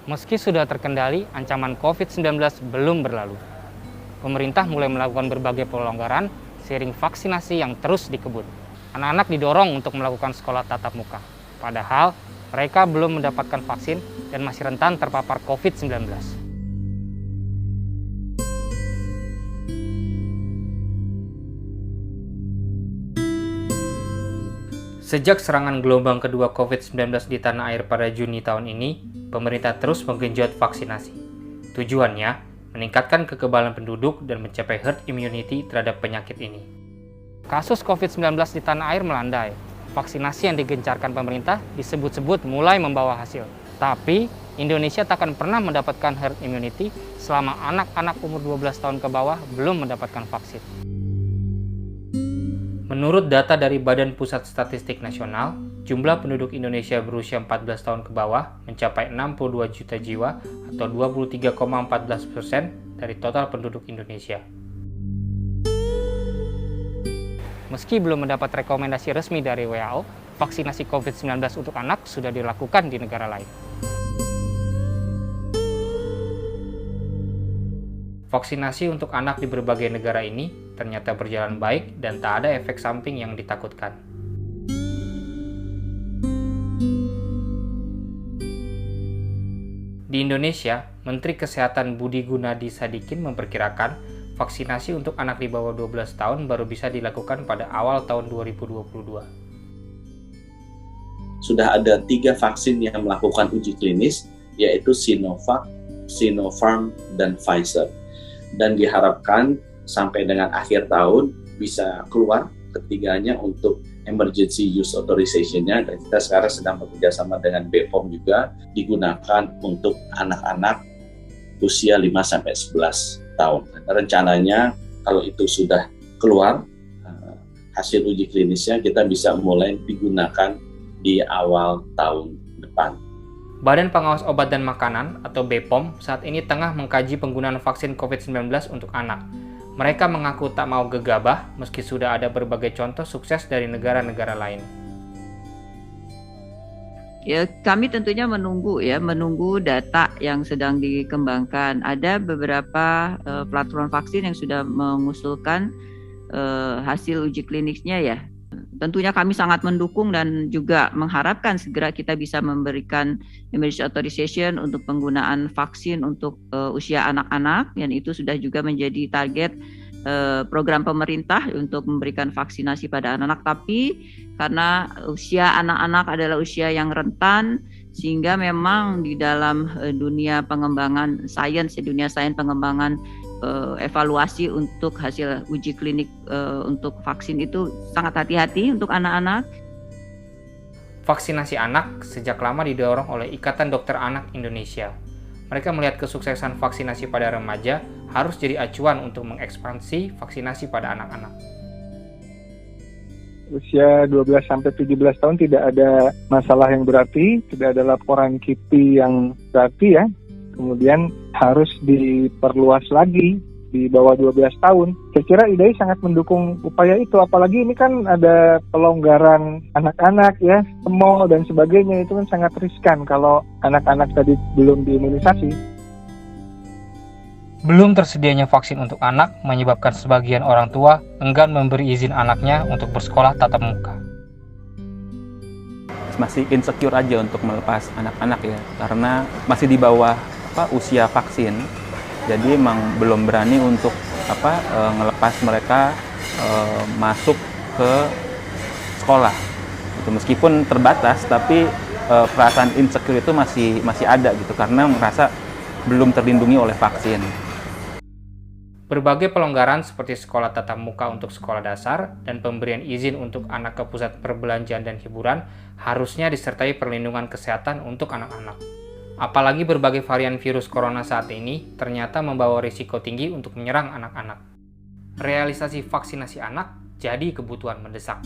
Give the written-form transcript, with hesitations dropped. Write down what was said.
Meski sudah terkendali, ancaman COVID-19 belum berlalu. Pemerintah mulai melakukan berbagai pelonggaran seiring vaksinasi yang terus dikebut. Anak-anak didorong untuk melakukan sekolah tatap muka. Padahal mereka belum mendapatkan vaksin dan masih rentan terpapar COVID-19. Sejak serangan gelombang kedua COVID-19 di tanah air pada Juni tahun ini, pemerintah terus menggenjot vaksinasi. Tujuannya, meningkatkan kekebalan penduduk dan mencapai herd immunity terhadap penyakit ini. Kasus COVID-19 di tanah air melandai. Vaksinasi yang digencarkan pemerintah disebut-sebut mulai membawa hasil. Tapi, Indonesia tak akan pernah mendapatkan herd immunity selama anak-anak umur 12 tahun ke bawah belum mendapatkan vaksin. Menurut data dari Badan Pusat Statistik Nasional, jumlah penduduk Indonesia berusia 14 tahun ke bawah mencapai 62 juta jiwa atau 23,14% dari total penduduk Indonesia. Meski belum mendapat rekomendasi resmi dari WHO, vaksinasi COVID-19 untuk anak sudah dilakukan di negara lain. Vaksinasi untuk anak di berbagai negara ini ternyata berjalan baik dan tak ada efek samping yang ditakutkan. Di Indonesia, Menteri Kesehatan Budi Gunadi Sadikin memperkirakan vaksinasi untuk anak di bawah 12 tahun baru bisa dilakukan pada awal tahun 2022. Sudah ada 3 vaksin yang melakukan uji klinis, yaitu Sinovac, Sinopharm, dan Pfizer. Dan diharapkan sampai dengan akhir tahun bisa keluar ketiganya untuk emergency use authorization-nya, dan kita sekarang sedang bekerja sama dengan BPOM juga, digunakan untuk anak-anak usia 5-11 tahun. Rencananya kalau itu sudah keluar hasil uji klinisnya, kita bisa mulai digunakan di awal tahun depan. Badan Pengawas Obat dan Makanan atau BPOM saat ini tengah mengkaji penggunaan vaksin COVID-19 untuk anak. Mereka mengaku tak mau gegabah meski sudah ada berbagai contoh sukses dari negara-negara lain. Ya, kami tentunya menunggu data yang sedang dikembangkan. Ada beberapa platform vaksin yang sudah mengusulkan hasil uji klinisnya ya. Tentunya kami sangat mendukung dan juga mengharapkan segera kita bisa memberikan emergency authorization untuk penggunaan vaksin untuk usia anak-anak, dan itu sudah juga menjadi target program pemerintah untuk memberikan vaksinasi pada anak-anak. Tapi karena usia anak-anak adalah usia yang rentan, sehingga memang di dalam dunia pengembangan sains, pengembangan evaluasi untuk hasil uji klinik untuk vaksin itu sangat hati-hati untuk anak-anak. Vaksinasi anak sejak lama didorong oleh Ikatan Dokter Anak Indonesia. Mereka melihat kesuksesan vaksinasi pada remaja harus jadi acuan untuk mengekspansi vaksinasi pada anak-anak. Usia 12-17 tahun tidak ada masalah yang berarti, tidak ada laporan KIPI yang berarti ya. Kemudian harus diperluas lagi di bawah 12 tahun. Saya kira IDAI sangat mendukung upaya itu, apalagi ini kan ada pelonggaran anak-anak ya, mal dan sebagainya, itu kan sangat riskan kalau anak-anak tadi belum diimunisasi. Belum tersedianya vaksin untuk anak menyebabkan sebagian orang tua enggan memberi izin anaknya untuk bersekolah tatap muka. Masih insecure aja untuk melepas anak-anak ya, karena masih di bawah usia vaksin, jadi emang belum berani untuk ngelepas mereka masuk ke sekolah. Gitu. Meskipun terbatas, tapi perasaan insecure itu masih ada gitu, karena merasa belum terlindungi oleh vaksin. Berbagai pelonggaran seperti sekolah tatap muka untuk sekolah dasar dan pemberian izin untuk anak ke pusat perbelanjaan dan hiburan harusnya disertai perlindungan kesehatan untuk anak-anak. Apalagi berbagai varian virus corona saat ini ternyata membawa risiko tinggi untuk menyerang anak-anak. Realisasi vaksinasi anak jadi kebutuhan mendesak.